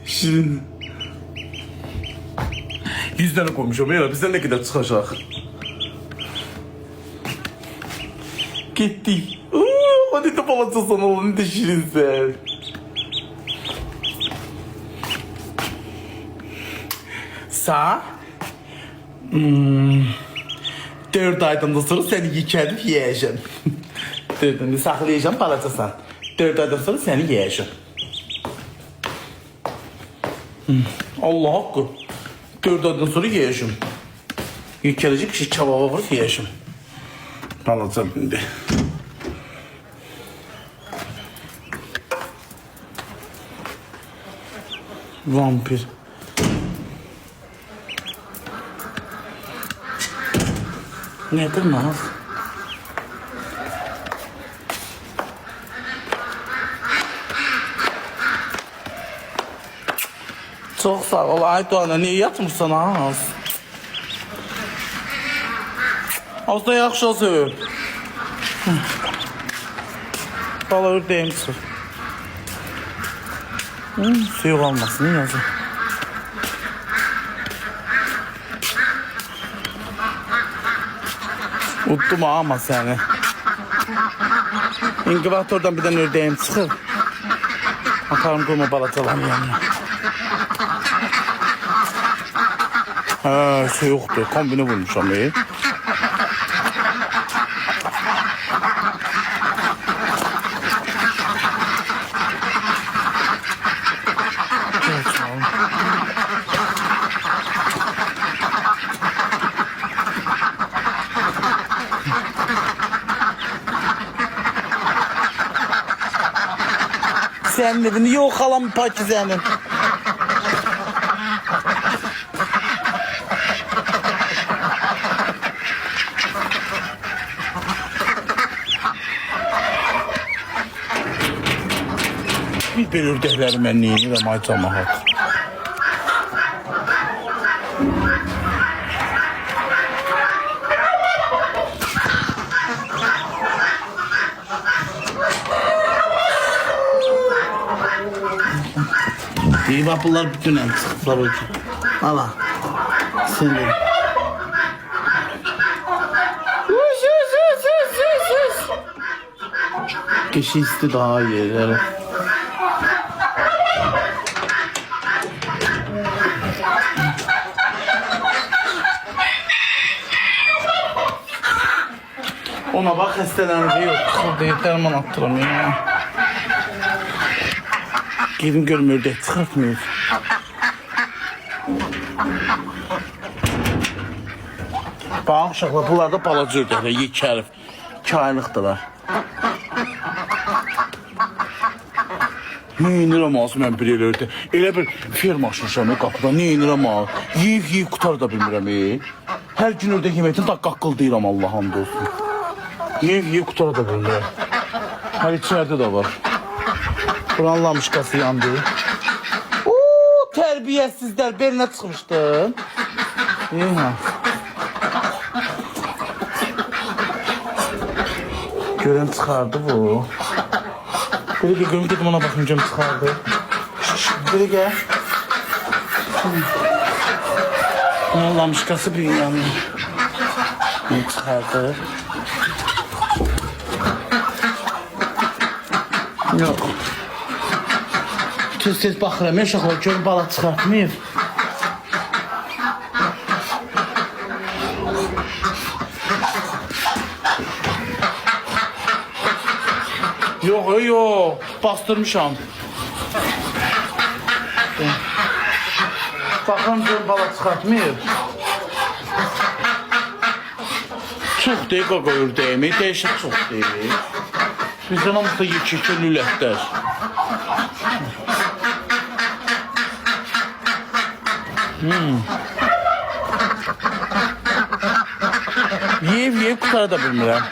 Şirin. 100 tane koymuşum. Ya bizden ne kadar çıkacak? Gitti. Hadi de balaca sana olan da Şirin sen. Sağ. 4 aydan da sonra seni yıkadıb yiyəcəm. 4 ayda saxlayacağım balacasan. 4 aydan sonra seni yiyəcəm. Allah haqqı. 4 aydan sonra yiyəcəm. Yıkadacaq ki kebaba vurub yiyəcəm. Balaca bindi. Vampir. Nedir Naz? Çok sağ ol Aydoğan'a. Niye yatmırsan Naz? Aslında yaxşı olsun. Bala ördeyim çıxır. Suyu qalmasın yazın. Uttum ama seni. İnkubatordan bir tane ördeyim çıxır. Atarım qılma balacaların yanına. Şey yoxdur. Kombini vurmuşam. Senin evini yok alan Pakize'nin. Bir bir ördəkləri mən neyinirəm ay camaat. İyi bak bunlar bütün en sıkıntılar oldu. Allah. Seni. Kişi isti daha iyi. Evet. Ona bak hastalandı yok. Orada derman attıramıyor ya. Gelin görmüyor de çıkartmıyor. Bak uşaqlar bunlar da balaca ördəklər, yekərif, kaynlıqdılar. Neyinirəm alsın mən bir el ördək. Elə bir ferma açmışam qapıda, neyinirəm al. Yiyib qutar da bilmirəm. Hər gün ördək yeməkdən da qaqqıldayıram Allah hamd olsun. Yiyib qutar da bilmirəm. Hər içərdə də var. Buranın lamışkası yandı. Terbiyesizler beline çıkmıştım. Gören çıkardı bu. Böyle görüm dedim ona bakınca çıkardı. Böyle gel. Buranın lamışkası bir yandı. Ne çıkardı? Yok. Tez baxıram, uşaqlar görün bala çıxartmayıb. Yox, bastırmışam. Baxıram görün bala çıxartmayıb. Çox deyil qaqa ördəyimi, dəyişik çox deyil. Bizdən hamısı da yekə lülətlər. Yeyib qutara da bilmirəm.